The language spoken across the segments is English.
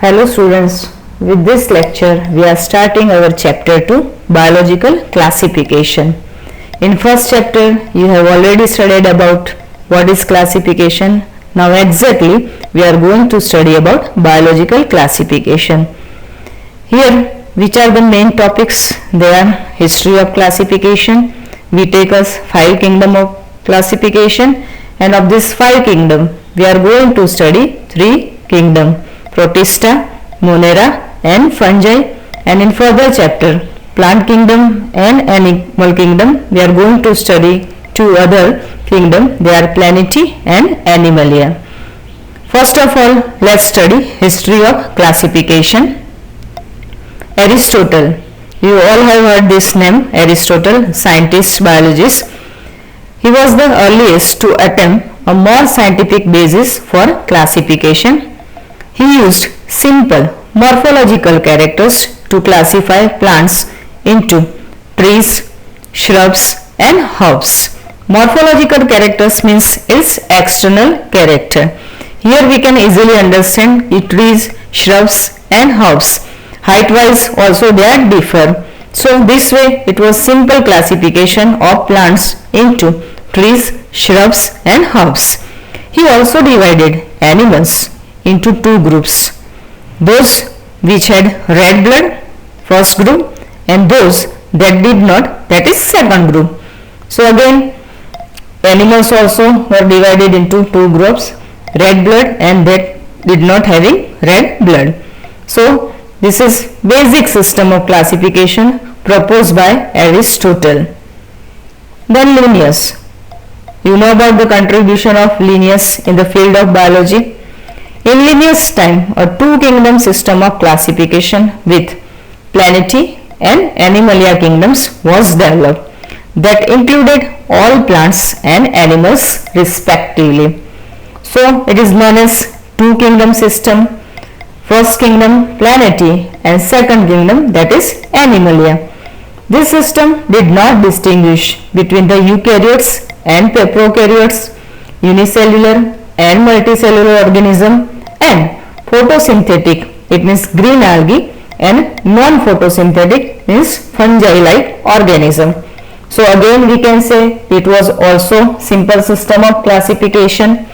Hello students, with this lecture we are starting our chapter 2 biological classification. In first chapter you have already studied about what is classification. Now exactly we are going to study about biological classification. Here which are the main topics? They are history of classification. We take as 5 kingdom of classification, and of this 5 kingdom we are going to study 3 kingdom: Protista, Monera and Fungi, and in further chapter plant kingdom and animal kingdom we are going to study 2 other kingdom. They are Plantae and Animalia. First of all, let's study history of classification. Aristotle. You all have heard this name, Aristotle, scientist, biologist. He was the earliest to attempt a more scientific basis for classification. He used simple morphological characters to classify plants into trees, shrubs and herbs. Morphological characters means its external character. Here we can easily understand trees, shrubs and herbs. Height wise also they are differ. So this way it was simple classification of plants into trees, shrubs and herbs. He also divided animals into 2 groups: those which had red blood, first group, and those that did not, that is second group. So again animals also were divided into 2 groups: red blood and that did not having red blood. So this is basic system of classification proposed by Aristotle. Then Linnaeus. You know about the contribution of Linnaeus in the field of biology. In Linnaeus' time, a 2 kingdom system of classification with Plantae and Animalia kingdoms was developed that included all plants and animals respectively. So it is known as 2 kingdom system. First kingdom Plantae and second kingdom, that is Animalia. This system did not distinguish between the eukaryotes and prokaryotes, unicellular and multicellular organism, and photosynthetic, it means green algae, and non-photosynthetic means fungi-like organism. So again we can say it was also simple system of classification.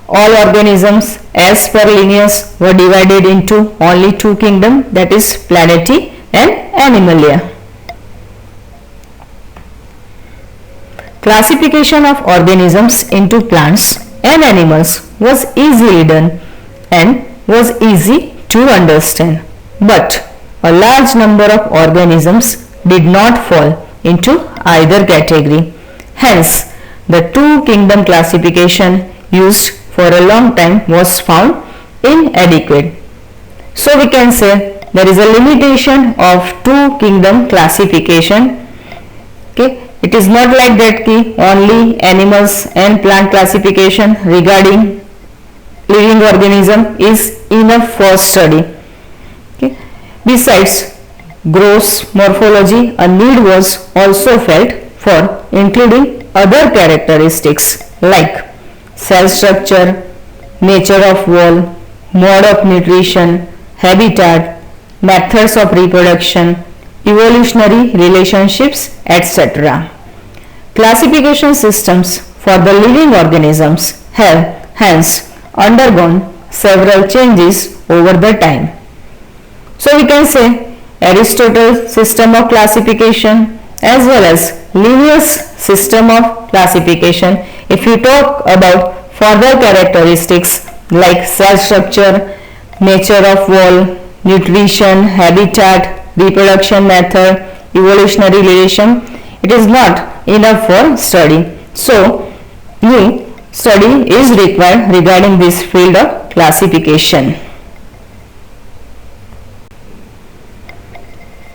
All organisms as per Linnaeus were divided into only 2 kingdom, that is Plantae and Animalia. Classification of organisms into plants and animals was easily done and was easy to understand, but a large number of organisms did not fall into either category. Hence, the 2 kingdom classification used for a long time was found inadequate. So we can say there is a limitation of 2 kingdom classification. Okay. It is not like that ki only animals and plant classification regarding living organism is enough for study. Okay. Besides gross morphology, a need was also felt for including other characteristics like cell structure, nature of wall, mode of nutrition, habitat, methods of reproduction, evolutionary relationships, etc. Classification systems for the living organisms have hence undergone several changes over the time. So we can say Aristotle's system of classification as well as Linnaeus system of classification. If you talk about further characteristics like cell structure, nature of wall, nutrition, habitat, reproduction method, evolutionary relation, it is not enough for study. So new study is required regarding this field of classification.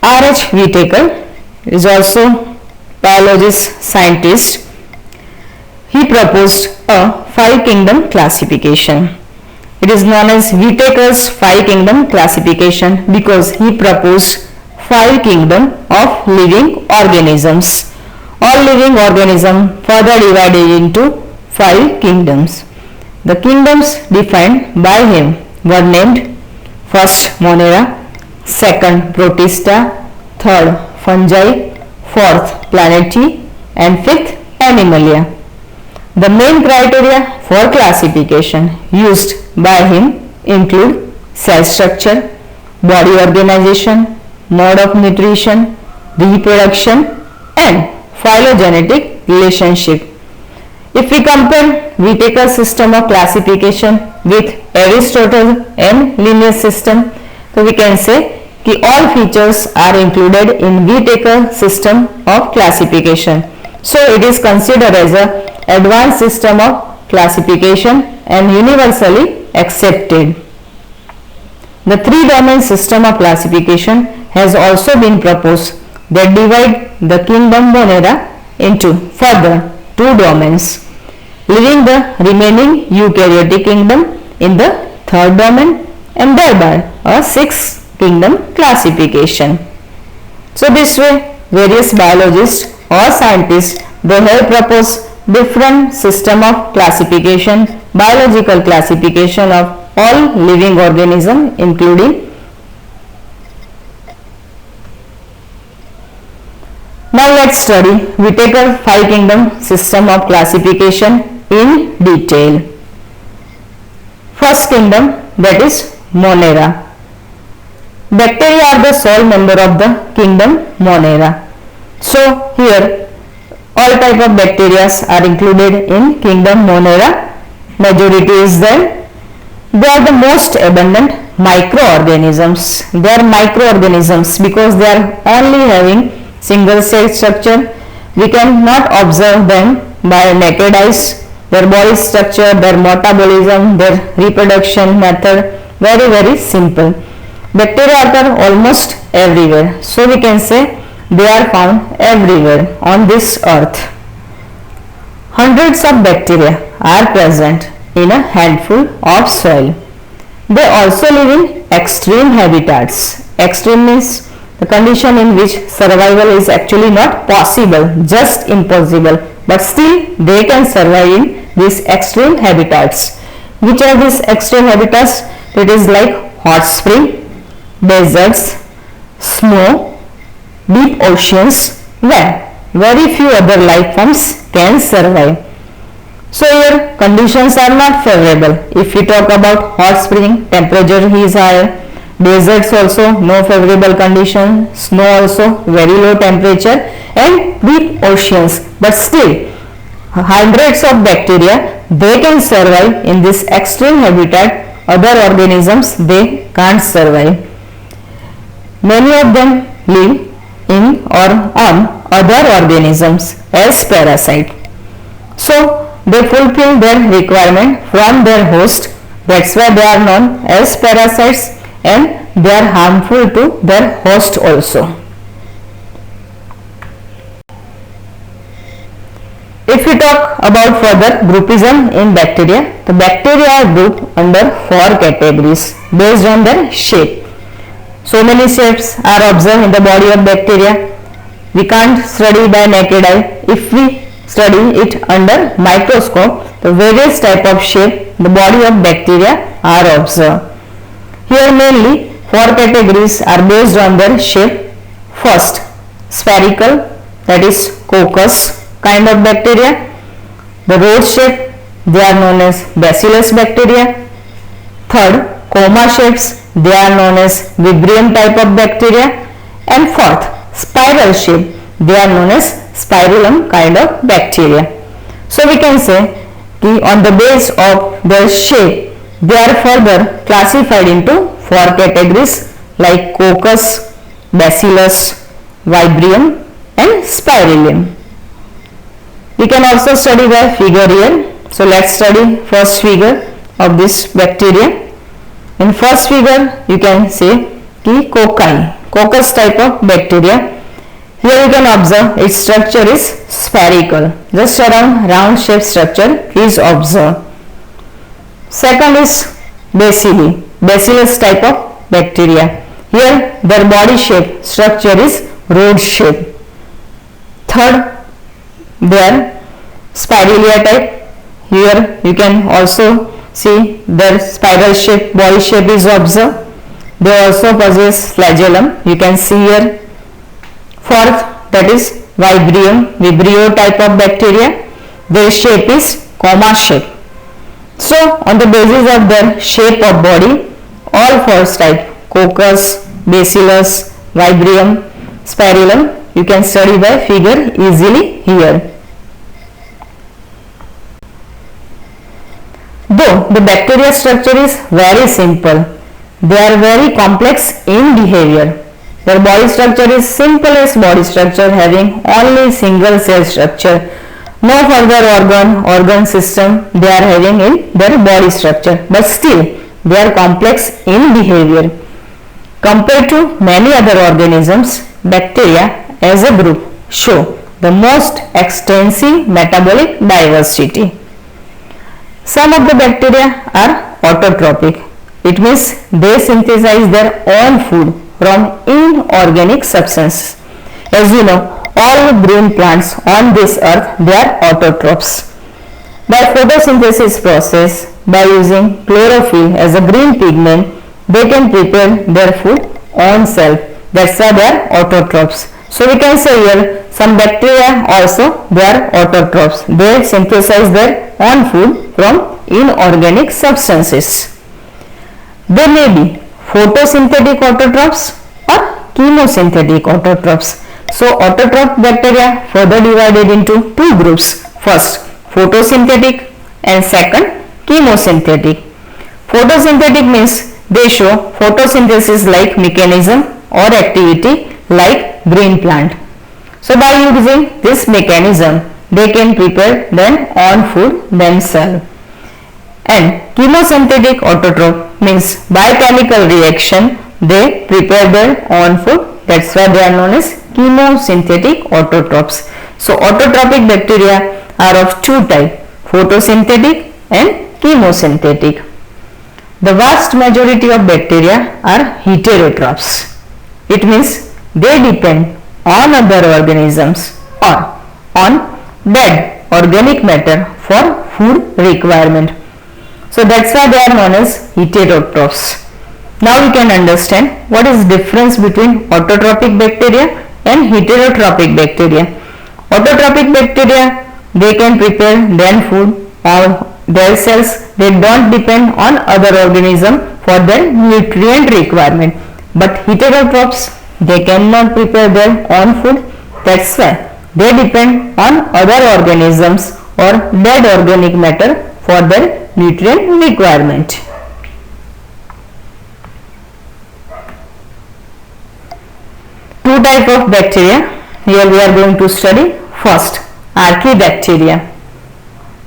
R.H. Whitaker is also biologist, scientist. He proposed a 5 kingdom classification. It is known as Whitaker's 5 kingdom classification because he proposed 5 kingdom of living organisms. All living organisms further divided into 5 kingdoms. The kingdoms defined by him were named First, Monera. Second, Protista. Third, Fungi. Fourth, Plantae. And fifth, Animalia. The main criteria for classification used by him include cell structure, body organization, mode of nutrition, reproduction, and phylogenetic relationship. If we compare Whittaker's system of classification with Aristotle and Linnaeus system, so we can say that all features are included in Whittaker's system of classification. So it is considered as an advanced system of classification and universally accepted. The three-domain system of classification has also been proposed that divide the kingdom Monera into further two domains, leaving the remaining eukaryotic kingdom in the third domain and thereby a sixth kingdom classification. So this way various biologists or scientists, they have proposed different system of classification, biological classification of all living organisms including. Now let's study Whittaker five kingdom system of classification in detail. First kingdom, that is Monera. Bacteria are the sole member of the kingdom Monera. So here all type of bacteria are included in kingdom Monera. Majority is there. They are the most abundant microorganisms. They are microorganisms because they are only having single cell structure. We cannot observe them by naked eyes. Their body structure, their metabolism, their reproduction method, very simple. Bacteria occur almost everywhere. So we can say they are found everywhere on this earth. Hundreds of bacteria are present in a handful of soil. They also live in extreme habitats. Extreme means the condition in which survival is actually not possible, just impossible, but still they can survive in these extreme habitats. Which are these extreme habitats? It is like hot spring, deserts, snow, deep oceans, where very few other life forms can survive. So here conditions are not favorable. If we talk about hot spring, temperature is higher. Deserts also no favorable condition. Snow also very low temperature, and deep oceans. But still hundreds of bacteria, they can survive in this extreme habitat. Other organisms, they can't survive. Many of them live in or on other organisms as parasite. So they fulfill their requirement from their host. That's why they are known as parasites, and they are harmful to their host also. If we talk about further groupism in bacteria, the bacteria are grouped under four categories based on their shape. So many shapes are observed in the body of bacteria. We can't study by naked eye. If we study it under microscope, the various type of shape the body of bacteria are observed. Here mainly four categories are based on their shape. First, spherical, that is coccus kind of bacteria. The rod shape, they are known as bacillus bacteria. Third, coma shapes, they are known as Vibrio type of bacteria. And fourth, spiral shape, they are known as Spirillum kind of bacteria. So we can say on the base of their shape, they are further classified into four categories like coccus, bacillus, Vibrio and Spirillum. We can also study the figure here. So let's study first figure of this bacteria. In first figure you can see the cocci, coccus type of bacteria. Here you can observe its structure is spherical. Just around round shaped structure is observed. Second is bacilli, bacillus type of bacteria. Here their body shape structure is rod shape. Third, their spiralia type. Here you can also see their spiral shape body shape is observed. They also possess flagellum. You can see here. Fourth, that is Vibrium, Vibrio type of bacteria. Their shape is comma shape. So on the basis of their shape of body, all four types, Coccus, Bacillus, Vibrium, Spirillum, you can study by figure easily here. Though the bacteria structure is very simple, they are very complex in behavior. Their body structure is simplest body structure having only single cell structure. No further organ system they are having in their body structure, but still they are complex in behavior. Compared to many other organisms, bacteria as a group show the most extensive metabolic diversity. Some of the bacteria are autotrophic. It means they synthesize their own food from inorganic substances. As you know, all green plants on this earth, they are autotrophs. By photosynthesis process, by using chlorophyll as a green pigment, they can prepare their food on self. That's why they are autotrophs. So we can say here some bacteria also they are autotrophs. They synthesize their own food from inorganic substances. They may be photosynthetic autotrophs or chemosynthetic autotrophs. So autotroph bacteria further divided into two groups. First, photosynthetic and second, chemosynthetic. Photosynthetic means they show photosynthesis like mechanism or activity like green plant. So by using this mechanism, they can prepare their own food themselves. And chemosynthetic autotroph means by chemical reaction they prepare their own food. That's why they are known as chemosynthetic autotrophs. So autotrophic bacteria are of two types, photosynthetic and chemosynthetic. The vast majority of bacteria are heterotrophs. It means they depend on other organisms or on dead organic matter for food requirement. So that's why they are known as heterotrophs. Now we can understand what is difference between autotrophic bacteria and heterotrophic bacteria. Autotrophic bacteria, they can prepare their food or their cells. They don't depend on other organism for their nutrient requirement. But heterotrophs, they cannot prepare their own food. That's why they depend on other organisms or dead organic matter for their nutrient requirement. Two types of bacteria here we are going to study. First, Archaebacteria.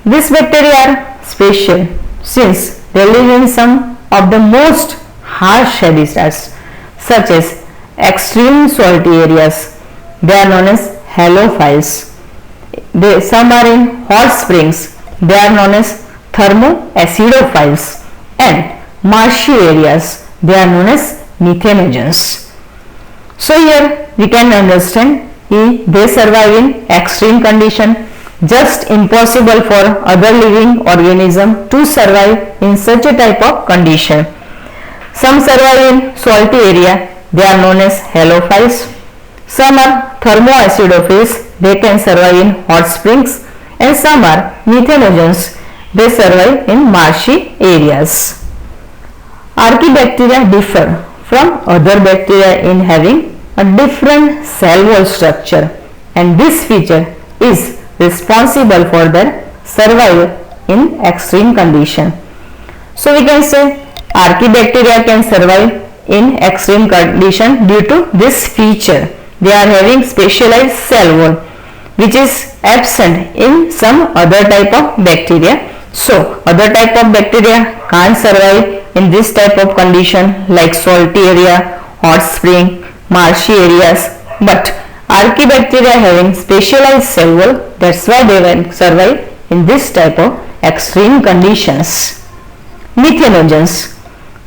These bacteria are special since they live in some of the most harsh habitats such as extreme salty areas. They are known as halophiles. Some are in hot springs. They are known as thermoacidophiles, and marshy areas. They are known as methanogens. So here we can understand they survive in extreme condition. Just impossible for other living organism to survive in such a type of condition. Some survive in salty area. They are known as halophiles. Some are thermoacidophils. They can survive in hot springs, and some are methanogens. They survive in marshy areas. Archaebacteria differ from other bacteria in having a different cell wall structure, and this feature is responsible for their survival in extreme condition. So we can say Archaebacteria can survive in extreme condition due to this feature. They are having specialized cell wall which is absent in some other type of bacteria. So other type of bacteria can't survive in this type of condition like salty area, hot spring, marshy areas, but Archaebacteria having specialized cell wall, that's why they will survive in this type of extreme conditions. Methanogens,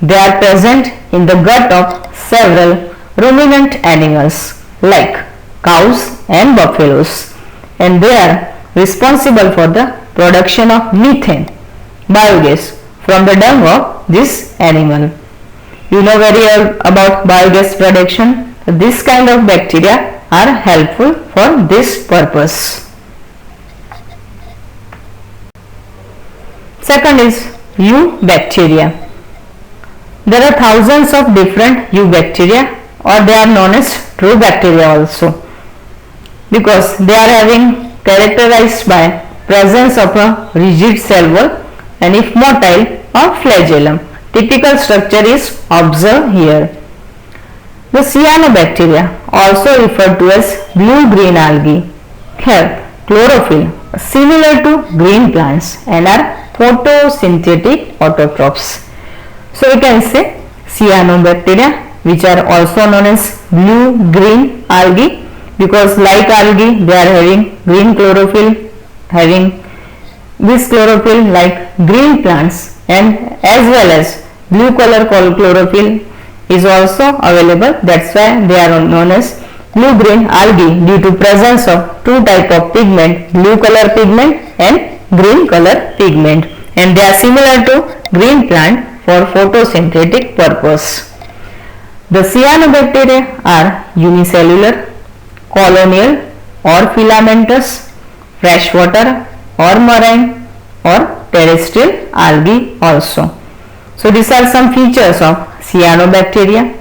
they are present in the gut of several ruminant animals like cows and buffaloes, and they are responsible for the production of methane, biogas, from the dung of this animal. You know very well about biogas production. This kind of bacteria are helpful for this purpose. Second is eubacteria. There are thousands of different eubacteria, or they are known as true bacteria also, because they are having characterized by presence of a rigid cell wall and if motile a flagellum. Typical structure is observed here. The cyanobacteria, also referred to as blue-green algae, have chlorophyll similar to green plants and are photosynthetic autotrophs. So we can say cyanobacteria, which are also known as blue-green algae, because like algae they are having green chlorophyll, having this chlorophyll like green plants, and as well as blue color chlorophyll is also available. That's why they are known as blue-green algae, due to presence of two type of pigment, blue color pigment and green color pigment, and they are similar to green plant for photosynthetic purpose. The cyanobacteria are unicellular, colonial or filamentous, freshwater or marine or terrestrial algae also. So these are some features of cyanobacteria.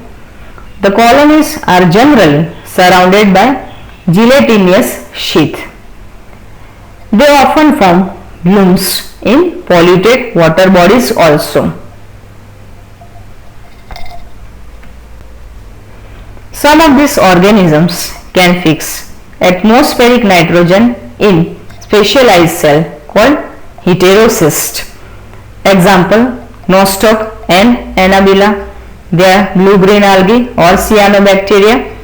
The colonies are generally surrounded by gelatinous sheath. They often form blooms in polluted water bodies also. Some of these organisms can fix atmospheric nitrogen in specialized cell called heterocyst. Example, nostoc and Annabella. They are blue-green algae or cyanobacteria.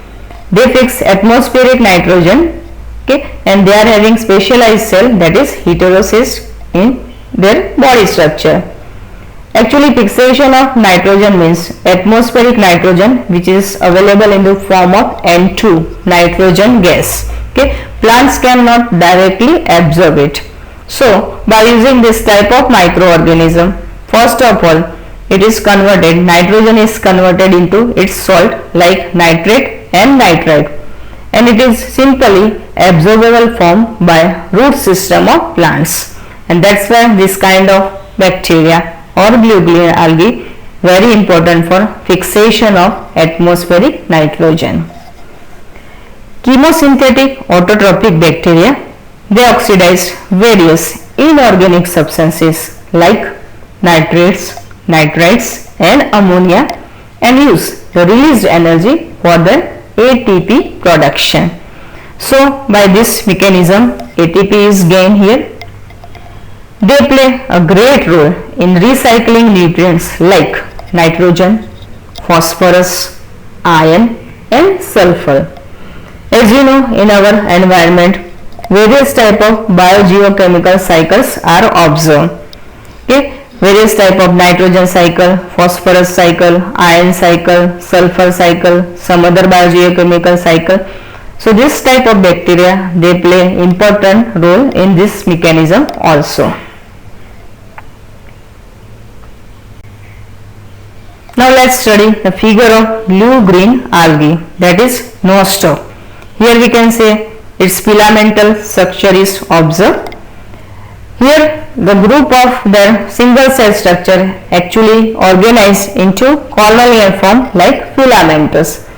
They fix atmospheric nitrogen, okay, and they are having specialized cell, that is heterocyst, in their body structure. Actually, fixation of nitrogen means atmospheric nitrogen, which is available in the form of N2, nitrogen gas. Okay, plants cannot directly absorb it. So by using this type of microorganism, first of all, it is converted, nitrogen is converted into its salt like nitrate and nitrite, and it is simply absorbable form by root system of plants, and that's why this kind of bacteria or blue-green algae very important for fixation of atmospheric nitrogen. Chemosynthetic autotrophic bacteria, they oxidize various inorganic substances like nitrates, nitrites and ammonia and use the released energy for the ATP production. So by this mechanism ATP is gained here. They play a great role in recycling nutrients like nitrogen, phosphorus, iron and sulfur. As you know, in our environment, various type of biogeochemical cycles are observed. Okay, various type of nitrogen cycle, phosphorus cycle, iron cycle, sulfur cycle, some other biogeochemical cycle. So this type of bacteria, they play important role in this mechanism also. Now let's study the figure of blue-green algae, that is nostoc. Here we can say its filamental structure is observed. Here the group of their single cell structure actually organized into colonial form like filamentous.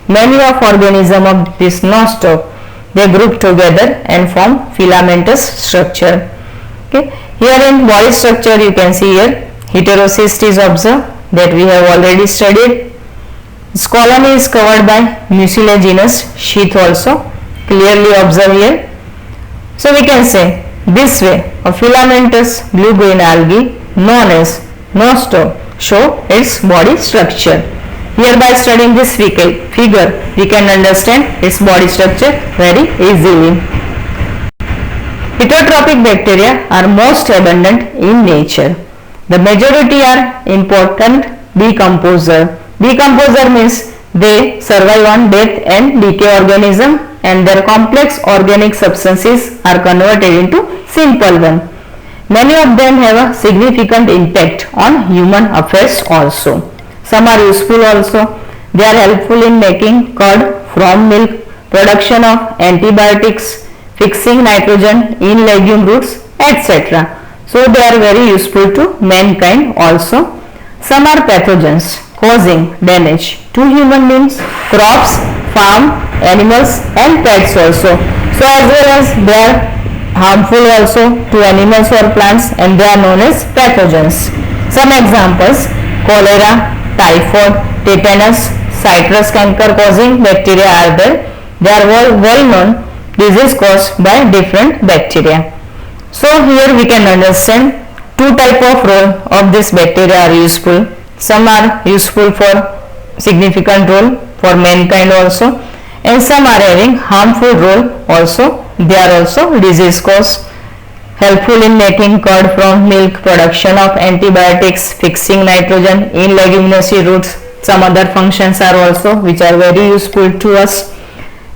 Many of organisms of this nostoc, they group together and form filamentous structure. Okay. Here in body structure you can see here heterocyst is observed, that we have already studied. This colony is covered by mucilaginous sheath also, clearly observed here. So we can say this way a filamentous blue-green algae known as nostoc show its body structure. Here by studying this figure we can understand its body structure very easily. Heterotrophic bacteria are most abundant in nature. The majority are important decomposer. Decomposer means they survive on death and decay organism, and their complex organic substances are converted into simple one. Many of them have a significant impact on human affairs also. Some are useful also. They are helpful in making curd from milk, production of antibiotics, fixing nitrogen in legume roots, etc. So they are very useful to mankind also. Some are pathogens causing damage to human beings, crops, farm, animals and pets also. So as well as they are harmful also to animals or plants, and they are known as pathogens. Some examples: cholera, typhoid, tetanus, citrus canker causing bacteria are there. They are well known disease caused by different bacteria. So here we can understand two type of role of this bacteria are useful. Some are useful for significant role for mankind also, and some are having harmful role also. They are also disease cause, helpful in making curd from milk, production of antibiotics, fixing nitrogen in leguminous roots. Some other functions are also which are very useful to us,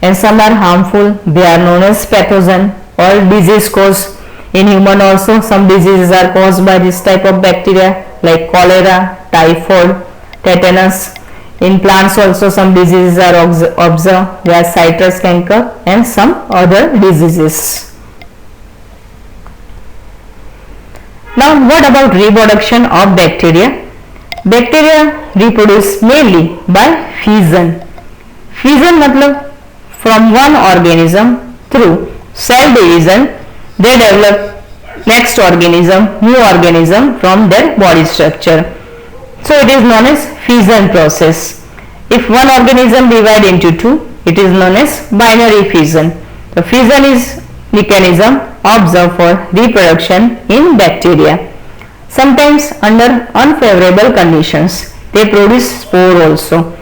and some are harmful. They are known as pathogen or disease cause. In human also some diseases are caused by this type of bacteria like cholera, typhoid, tetanus. In plants also some diseases are observed. They are citrus canker and some other diseases. Now what about reproduction of bacteria? Bacteria reproduce mainly by fission. Fission मतलब from one organism through cell division they develop next organism, new organism from their body structure. So it is known as fission process. If one organism divide into two, it is known as binary fission. The fission is mechanism observed for reproduction in bacteria. Sometimes under unfavorable conditions, they produce spore also,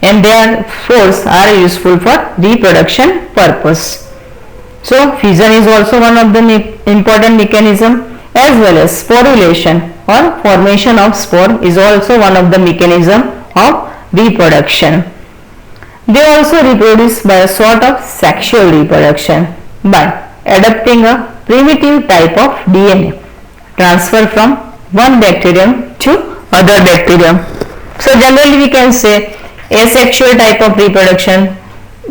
and their spores are useful for reproduction purpose. So fission is also one of the important mechanism, as well as sporulation or formation of spore is also one of the mechanism of reproduction. They also reproduce by a sort of sexual reproduction by adapting a primitive type of DNA transfer from one bacterium to other bacterium. So generally we can say asexual type of reproduction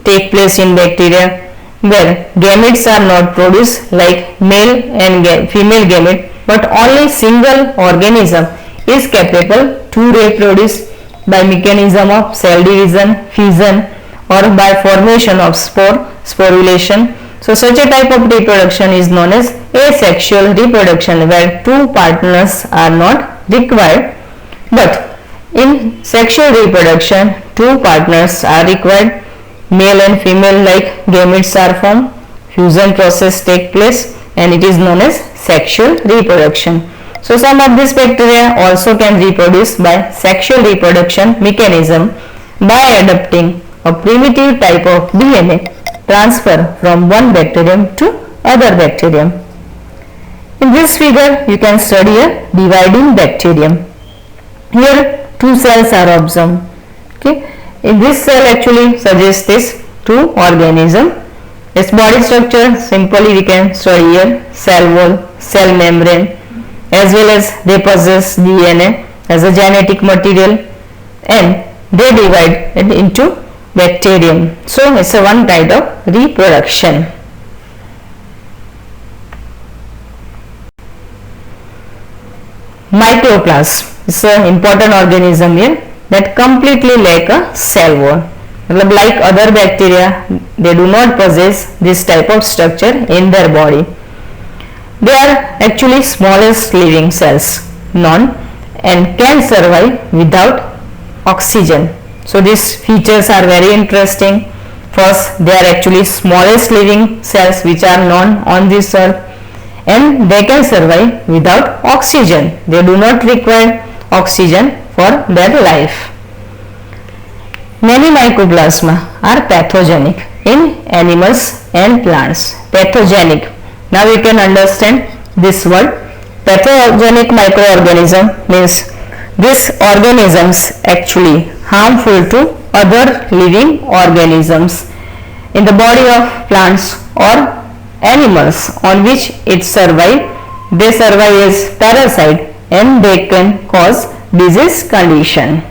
take place in bacteria, where gametes are not produced like male and female gamete, but only single organism is capable to reproduce by mechanism of cell division, fission, or by formation of spore, sporulation. So such a type of reproduction is known as asexual reproduction, where two partners are not required. But in sexual reproduction, two partners are required. Male and female like gametes are formed, fusion process take place, and it is known as sexual reproduction. So some of these bacteria also can reproduce by sexual reproduction mechanism by adapting a primitive type of DNA transfer from one bacterium to other bacterium. In this figure you can study a dividing bacterium. Here two cells are observed. Okay. In this cell actually suggests this two organism. Its body structure simply we can study here: cell wall, cell membrane, as well as they possess DNA as a genetic material, and they divide it into bacterium. So it's a one kind of reproduction. Mycoplasm is an important organism here that completely lack a cell wall. Like other bacteria, they do not possess this type of structure in their body. They are actually smallest living cells known and can survive without oxygen. So these features are very interesting. First, they are actually smallest living cells which are known on this earth, and they can survive without oxygen. They do not require oxygen for their life. Many mycoplasma are pathogenic in animals and plants. Pathogenic. Now we can understand this word. Pathogenic microorganism means these organisms actually harmful to other living organisms in the body of plants or animals on which it survive. They survive as parasite and they can cause disease condition.